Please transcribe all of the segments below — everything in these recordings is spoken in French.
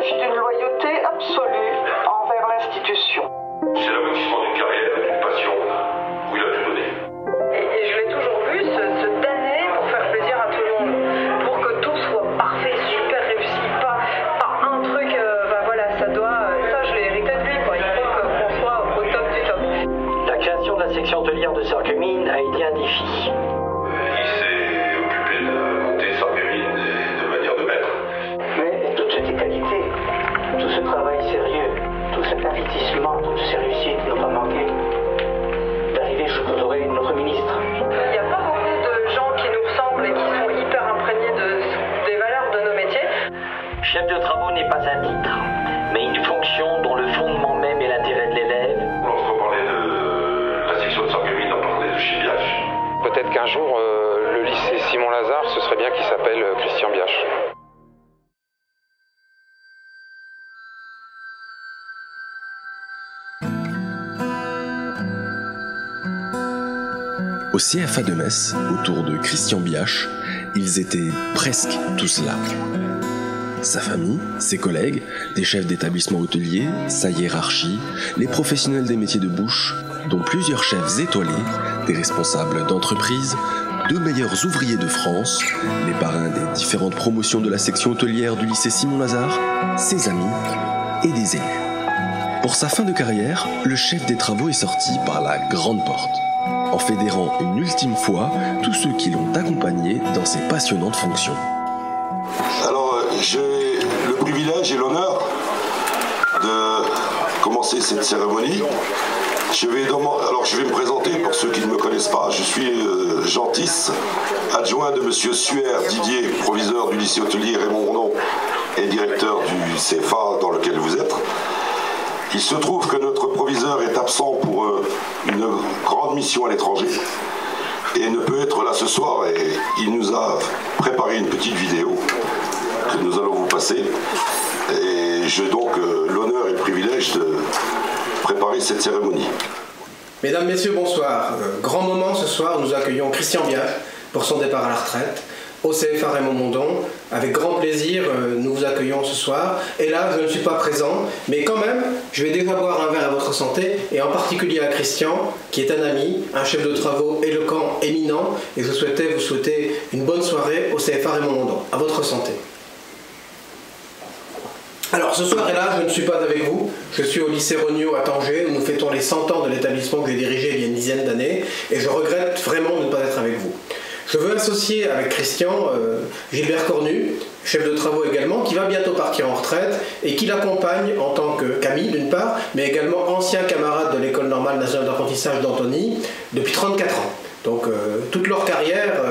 témoignage d'une loyauté absolue envers l'institution. C'est l'aboutissement d'une carrière, d'une passion, où il a tout donné. Et je l'ai toujours vu se damner pour faire plaisir à tout le monde, pour que tout soit parfait, super réussi, pas un truc, ça je l'ai hérité de lui, quoi. Il faut qu'on soit au top du top. La création de la section hôtelière de Sarreguemines a été un défi. Il s'est occupé de monter Sarreguemines de manière de maître. Mais toutes ces qualités, tout ce travail sérieux, tout cet investissement, toutes ces réussites n'ont pas manqué d'arriver jusqu'aux oreilles de notre ministre. Il n'y a pas beaucoup de gens qui nous ressemblent et qui sont hyper imprégnés des valeurs de nos métiers. Chef de travaux n'est pas un titre, mais une fonction dont le fondement même est l'intérêt de l'élève. Lorsqu'on parlait de la section de Sarreguemines, on parlait de Chibiache. Peut-être qu'un jour, le lycée Simon-Lazare, ce serait bien qu'il s'appelle Christian Biache. Au CFA de Metz, autour de Christian Biache, ils étaient presque tous là. Sa famille, ses collègues, des chefs d'établissement hôteliers, sa hiérarchie, les professionnels des métiers de bouche, dont plusieurs chefs étoilés, des responsables d'entreprises, deux meilleurs ouvriers de France, les parrains des différentes promotions de la section hôtelière du lycée Simon-Lazare, ses amis et des élus. Pour sa fin de carrière, le chef des travaux est sorti par la grande porte, en fédérant une ultime fois tous ceux qui l'ont accompagné dans ses passionnantes fonctions. Alors, j'ai le privilège et l'honneur de commencer cette cérémonie. Je vais me présenter pour ceux qui ne me connaissent pas. Je suis Jean Tisse, adjoint de Monsieur Suaire Didier, proviseur du lycée hôtelier Raymond Mondon et directeur du CFA dans lequel vous êtes. Il se trouve que notre proviseur est absent pour une grande mission à l'étranger et ne peut être là ce soir, et il nous a préparé une petite vidéo que nous allons vous passer, et j'ai donc l'honneur et le privilège de préparer cette cérémonie. Mesdames, Messieurs, bonsoir. Grand moment ce soir, nous accueillons Christian Biache pour son départ à la retraite au CFA Raymond Mondon. Avec grand plaisir, nous vous accueillons ce soir. Et là, je ne suis pas présent, mais quand même, je vais déjà boire un verre à votre santé, et en particulier à Christian, qui est un ami, un chef de travaux éloquent, éminent, et je souhaitais vous souhaiter une bonne soirée au CFA Raymond Mondon. À votre santé. Alors ce soir et là, je ne suis pas avec vous, je suis au lycée Regnault à Tanger, où nous fêtons les 100 ans de l'établissement que j'ai dirigé il y a une dizaine d'années, et je regrette vraiment de ne pas être avec vous. Je veux associer avec Christian Gilbert Cornu, chef de travaux également, qui va bientôt partir en retraite et qui l'accompagne en tant que Camille d'une part, mais également ancien camarade de l'École normale nationale d'apprentissage d'Antony depuis 34 ans. Donc toute leur carrière,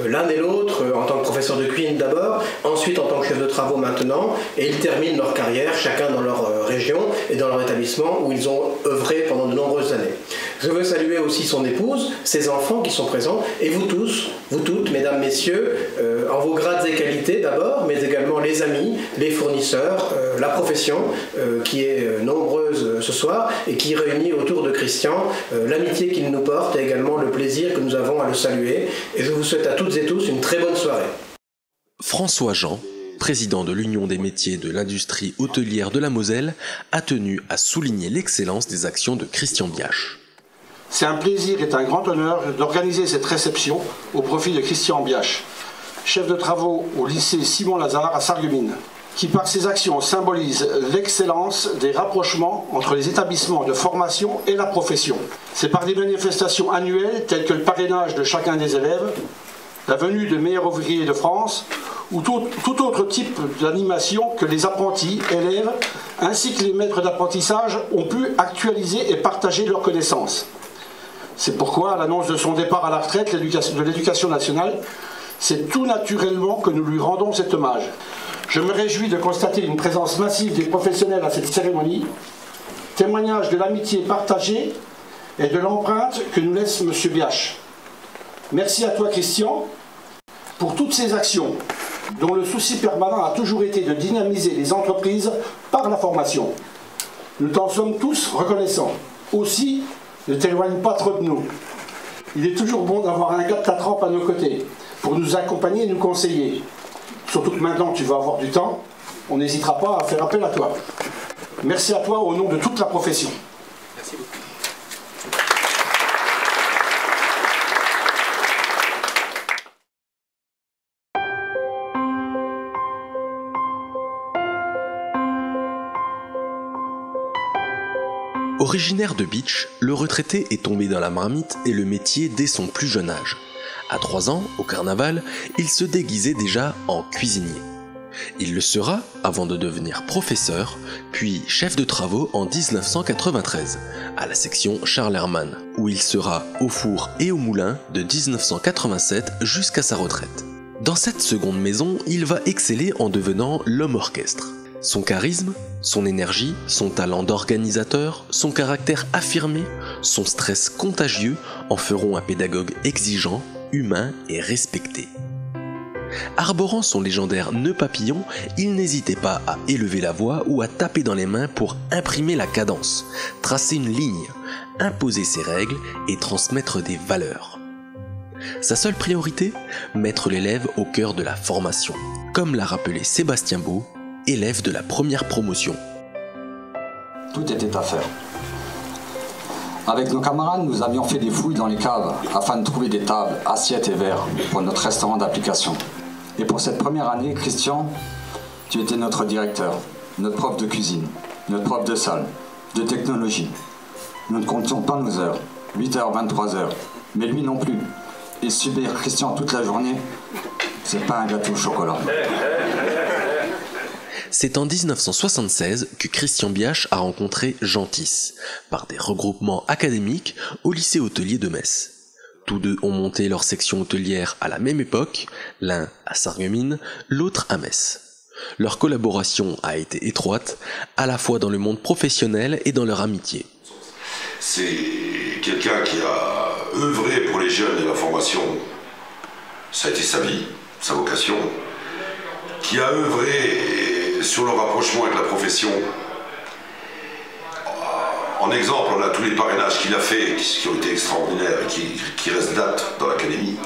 l'un et l'autre, en tant que professeur de cuisine d'abord, ensuite en tant que chef de travaux maintenant, et ils terminent leur carrière chacun dans leur région et dans leur établissement où ils ont œuvré pendant de nombreuses années. Je veux saluer aussi son épouse, ses enfants qui sont présents, et vous tous, vous toutes, mesdames, messieurs, en vos grades et qualités d'abord, mais également les amis, les fournisseurs, la profession qui est nombreuse ce soir et qui réunit autour de Christian l'amitié qu'il nous porte et également le plaisir que nous avons à le saluer. Et je vous souhaite à toutes et tous une très bonne soirée. François Jean, président de l'Union des métiers de l'industrie hôtelière de la Moselle, a tenu à souligner l'excellence des actions de Christian Biache. C'est un plaisir et un grand honneur d'organiser cette réception au profit de Christian Biache, chef de travaux au lycée Simon-Lazare à Sarreguemines, qui par ses actions symbolise l'excellence des rapprochements entre les établissements de formation et la profession. C'est par des manifestations annuelles telles que le parrainage de chacun des élèves, la venue de meilleurs ouvriers de France ou tout autre type d'animation que les apprentis, élèves, ainsi que les maîtres d'apprentissage ont pu actualiser et partager leurs connaissances. C'est pourquoi, à l'annonce de son départ à la retraite de l'éducation nationale, c'est tout naturellement que nous lui rendons cet hommage. Je me réjouis de constater une présence massive des professionnels à cette cérémonie, témoignage de l'amitié partagée et de l'empreinte que nous laisse M. Biache. Merci à toi, Christian, pour toutes ces actions, dont le souci permanent a toujours été de dynamiser les entreprises par la formation. Nous t'en sommes tous reconnaissants. Aussi, ne t'éloigne pas trop de nous. Il est toujours bon d'avoir un gars de ta trempe à nos côtés, pour nous accompagner et nous conseiller. Surtout que maintenant tu vas avoir du temps, on n'hésitera pas à faire appel à toi. Merci à toi au nom de toute la profession. Merci beaucoup. Originaire de Bitche, le retraité est tombé dans la marmite et le métier dès son plus jeune âge. À 3 ans, au carnaval, il se déguisait déjà en cuisinier. Il le sera avant de devenir professeur, puis chef de travaux en 1993, à la section Charles Hermann, où il sera au four et au moulin de 1987 jusqu'à sa retraite. Dans cette seconde maison, il va exceller en devenant l'homme orchestre. Son charisme, son énergie, son talent d'organisateur, son caractère affirmé, son stress contagieux en feront un pédagogue exigeant, humain et respecté. Arborant son légendaire nœud papillon, il n'hésitait pas à élever la voix ou à taper dans les mains pour imprimer la cadence, tracer une ligne, imposer ses règles et transmettre des valeurs. Sa seule priorité ? Mettre l'élève au cœur de la formation, comme l'a rappelé Sébastien Beau, élève de la première promotion. Tout était à faire. Avec nos camarades, nous avions fait des fouilles dans les caves afin de trouver des tables, assiettes et verres pour notre restaurant d'application. Et pour cette première année, Christian, tu étais notre directeur, notre prof de cuisine, notre prof de salle, de technologie. Nous ne comptions pas nos heures, 8h, 23h, mais lui non plus. Et subir Christian toute la journée, c'est pas un gâteau au chocolat. C'est en 1976 que Christian Biache a rencontré Jean Tisse, par des regroupements académiques au lycée hôtelier de Metz. Tous deux ont monté leur section hôtelière à la même époque, l'un à Sarreguemines, l'autre à Metz. Leur collaboration a été étroite, à la fois dans le monde professionnel et dans leur amitié. C'est quelqu'un qui a œuvré pour les jeunes et la formation. Ça a été sa vie, sa vocation. Qui a œuvré sur le rapprochement avec la profession. En exemple, on a tous les parrainages qu'il a fait, qui ont été extraordinaires et qui restent date dans l'académie.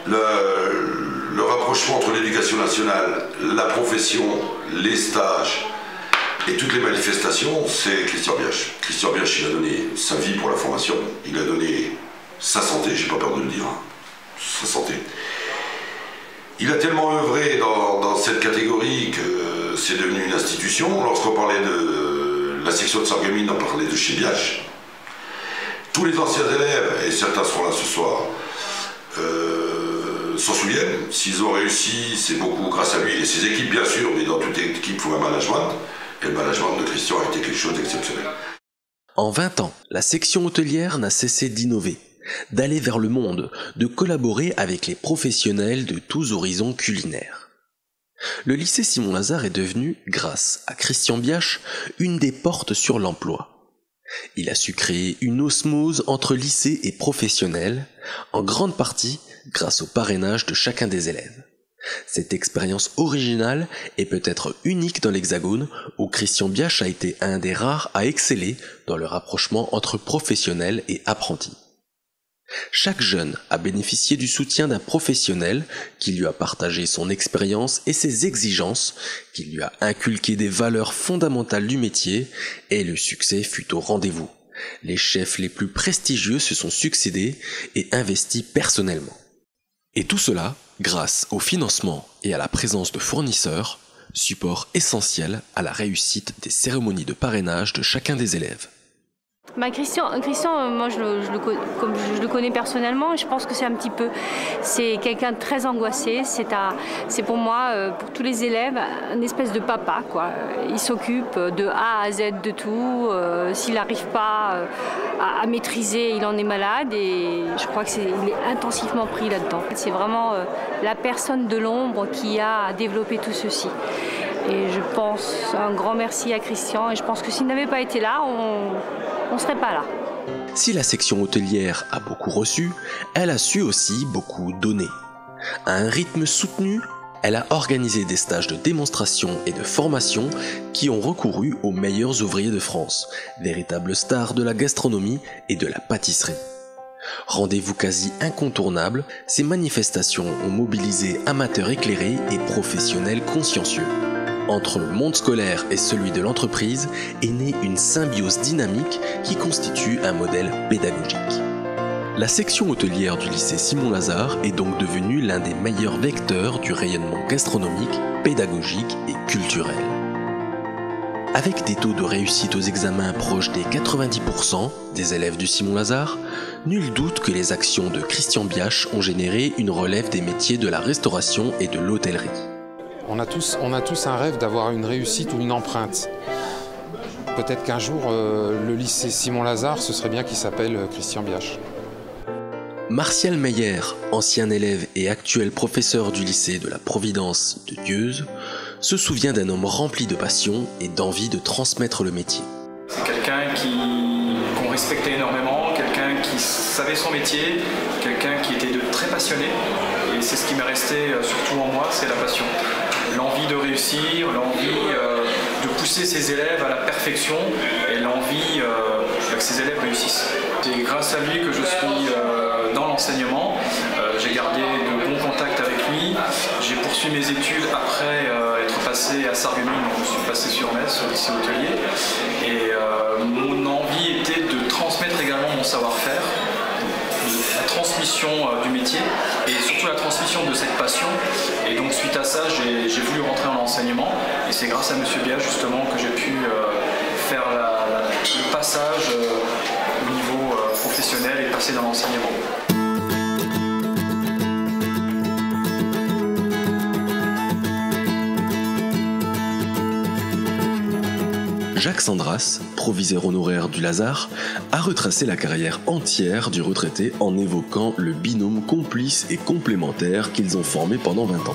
Le rapprochement entre l'éducation nationale, la profession, les stages et toutes les manifestations, c'est Christian Biache. Christian Biache, il a donné sa vie pour la formation, il a donné sa santé, j'ai pas peur de le dire, sa santé. Il a tellement œuvré dans cette catégorie que c'est devenu une institution. Lorsqu'on parlait de la section de Sarreguemines, on parlait de chez Biache. Tous les anciens élèves, et certains seront là ce soir, s'en souviennent. S'ils ont réussi, c'est beaucoup grâce à lui et ses équipes, bien sûr, mais dans toute équipe, il faut un management. Et le management de Christian a été quelque chose d'exceptionnel. En 20 ans, la section hôtelière n'a cessé d'innover, d'aller vers le monde, de collaborer avec les professionnels de tous horizons culinaires. Le lycée Simon-Lazare est devenu, grâce à Christian Biache, une des portes sur l'emploi. Il a su créer une osmose entre lycée et professionnels, en grande partie grâce au parrainage de chacun des élèves. Cette expérience originale est peut-être unique dans l'Hexagone, où Christian Biache a été un des rares à exceller dans le rapprochement entre professionnels et apprentis. Chaque jeune a bénéficié du soutien d'un professionnel qui lui a partagé son expérience et ses exigences, qui lui a inculqué des valeurs fondamentales du métier, et le succès fut au rendez-vous. Les chefs les plus prestigieux se sont succédés et investis personnellement. Et tout cela grâce au financement et à la présence de fournisseurs, support essentiel à la réussite des cérémonies de parrainage de chacun des élèves. Christian, moi je le connais personnellement et je pense que c'est quelqu'un de très angoissé. C'est pour moi, pour tous les élèves, une espèce de papa, quoi. Il s'occupe de A à Z de tout. S'il n'arrive pas à maîtriser, il en est malade et je crois qu'il est intensivement pris là-dedans. C'est vraiment la personne de l'ombre qui a développé tout ceci. Et je pense un grand merci à Christian et je pense que s'il n'avait pas été là, on ne serait pas là. Si la section hôtelière a beaucoup reçu, elle a su aussi beaucoup donner. À un rythme soutenu, elle a organisé des stages de démonstration et de formation qui ont recouru aux meilleurs ouvriers de France, véritables stars de la gastronomie et de la pâtisserie. Rendez-vous quasi incontournable, ces manifestations ont mobilisé amateurs éclairés et professionnels consciencieux. Entre le monde scolaire et celui de l'entreprise est née une symbiose dynamique qui constitue un modèle pédagogique. La section hôtelière du lycée Simon-Lazare est donc devenue l'un des meilleurs vecteurs du rayonnement gastronomique, pédagogique et culturel. Avec des taux de réussite aux examens proches des 90% des élèves du Simon-Lazare, nul doute que les actions de Christian Biache ont généré une relève des métiers de la restauration et de l'hôtellerie. On a tous un rêve d'avoir une réussite ou une empreinte. Peut-être qu'un jour, le lycée Simon-Lazare, ce serait bien qu'il s'appelle Christian Biache. Martial Meyer, ancien élève et actuel professeur du lycée de la Providence de Dieuze, se souvient d'un homme rempli de passion et d'envie de transmettre le métier. C'est quelqu'un qu'on respectait énormément, quelqu'un qui savait son métier, quelqu'un qui était très passionné. Et c'est ce qui m'est resté surtout en moi, c'est la passion. L'envie de réussir, l'envie de pousser ses élèves à la perfection et l'envie que ses élèves réussissent. C'est grâce à lui que je suis dans l'enseignement. J'ai gardé de bons contacts avec lui. J'ai poursuivi mes études après être passé à Sarreguemines, donc je suis passé sur Metz, au lycée hôtelier. Et mon envie était de transmettre également mon savoir-faire, la transmission du métier et surtout la transmission de cette passion. Et donc suite à ça, j'ai voulu rentrer en enseignement. Et c'est grâce à M. Biache justement que j'ai pu faire le passage au niveau professionnel et passer dans l'enseignement. Jacques Sandras, proviseur honoraire du Lazare, a retracé la carrière entière du retraité en évoquant le binôme complice et complémentaire qu'ils ont formé pendant 20 ans.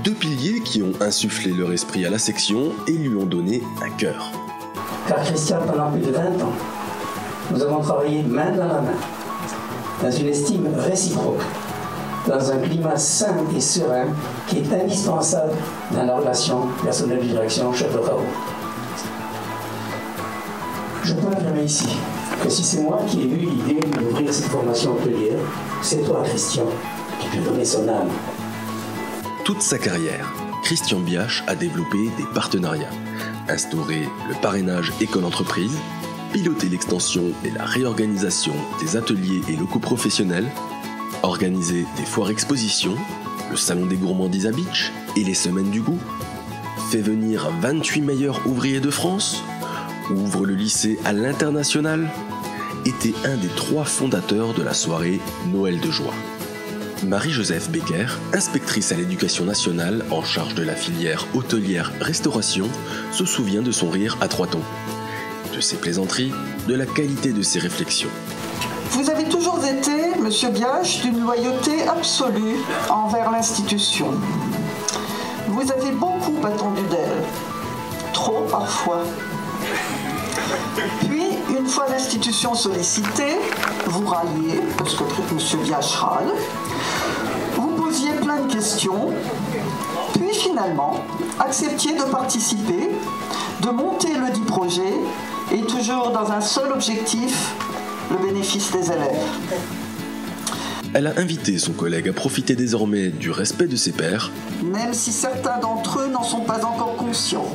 Deux piliers qui ont insufflé leur esprit à la section et lui ont donné un cœur. Car Christian, pendant plus de 20 ans, nous avons travaillé main dans la main, dans une estime réciproque, dans un climat sain et serein qui est indispensable dans la relation personnel-direction-chef de travaux. Je peux affirmer ici que si c'est moi qui ai eu l'idée d'ouvrir cette formation hôtelière, c'est toi, Christian, qui peux donner son âme. Toute sa carrière, Christian Biache a développé des partenariats, instauré le parrainage école-entreprise, piloté l'extension et la réorganisation des ateliers et locaux professionnels, organisé des foires-expositions, le salon des gourmandises à Beach et les semaines du goût, fait venir 28 meilleurs ouvriers de France, ouvre le lycée à l'international, était un des 3 fondateurs de la soirée Noël de joie. Marie-Joseph Becker, inspectrice à l'éducation nationale en charge de la filière hôtelière-restauration, se souvient de son rire à 3 tons, de ses plaisanteries, de la qualité de ses réflexions. Vous avez toujours été, Monsieur Biache, d'une loyauté absolue envers l'institution. Vous avez beaucoup attendu d'elle, trop parfois. Puis, une fois l'institution sollicitée, vous ralliez, parce que M. Biache râle, vous posiez plein de questions, puis finalement, acceptiez de participer, de monter le dit projet, et toujours dans un seul objectif, le bénéfice des élèves. Elle a invité son collègue à profiter désormais du respect de ses pairs, même si certains d'entre eux n'en sont pas encore conscients.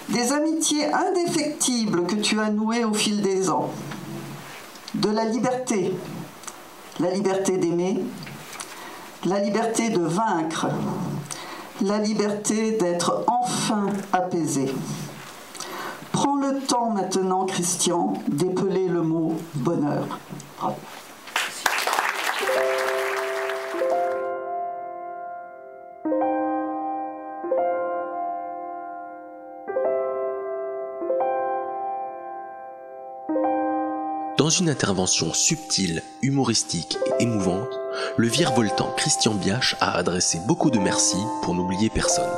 Des amitiés indéfectibles que tu as nouées au fil des ans. De la liberté d'aimer, la liberté de vaincre, la liberté d'être enfin apaisé. Prends le temps maintenant, Christian, d'épeler le mot bonheur. Bravo. Dans une intervention subtile, humoristique et émouvante, le virevoltant Christian Biache a adressé beaucoup de merci pour n'oublier personne.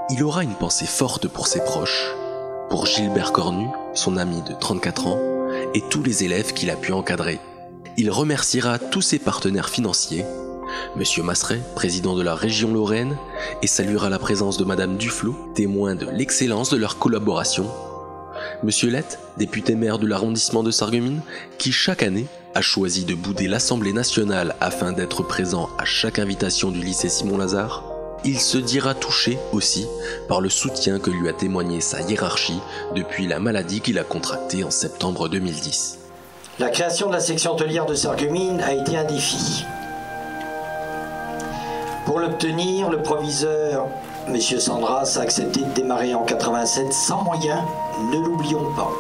Il aura une pensée forte pour ses proches, pour Gilbert Cornu, son ami de 34 ans, et tous les élèves qu'il a pu encadrer. Il remerciera tous ses partenaires financiers, Monsieur Masseret, président de la région Lorraine, et saluera la présence de Madame Duflot, témoin de l'excellence de leur collaboration, Monsieur Lett, député maire de l'arrondissement de Sarreguemines, qui chaque année a choisi de bouder l'Assemblée nationale afin d'être présent à chaque invitation du lycée Simon-Lazare, Il se dira touché aussi par le soutien que lui a témoigné sa hiérarchie depuis la maladie qu'il a contractée en septembre 2010. La création de la section hôtelière de Sarreguemines a été un défi. Pour l'obtenir, le proviseur, M. Sandras, a accepté de démarrer en 87 sans moyens, ne l'oublions pas.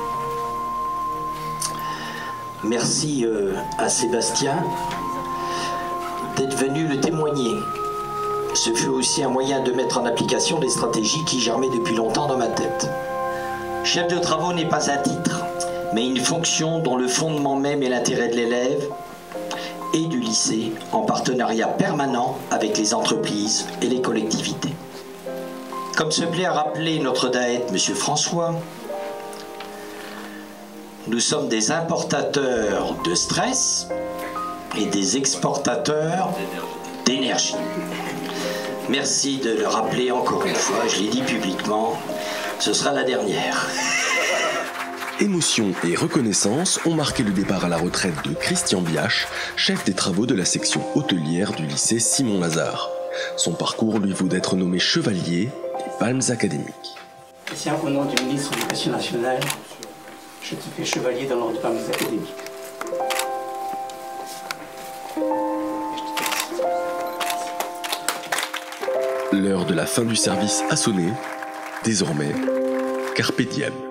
Merci à Sébastien d'être venu le témoigner. Ce fut aussi un moyen de mettre en application des stratégies qui germaient depuis longtemps dans ma tête. Chef de travaux n'est pas un titre, mais une fonction dont le fondement même est l'intérêt de l'élève et du lycée, en partenariat permanent avec les entreprises et les collectivités. Comme se plaît à rappeler notre daïte, M. François, nous sommes des importateurs de stress et des exportateurs d'énergie. Merci de le rappeler encore une fois, je l'ai dit publiquement, ce sera la dernière. Émotion et reconnaissance ont marqué le départ à la retraite de Christian Biache, chef des travaux de la section hôtelière du lycée Simon-Lazare. Son parcours lui vaut d'être nommé chevalier des Palmes académiques. Christian, au nom du ministre de l'Éducation nationale, je te fais chevalier dans l'ordre des Palmes académiques. L'heure de la fin du service a sonné. Désormais, carpe diem.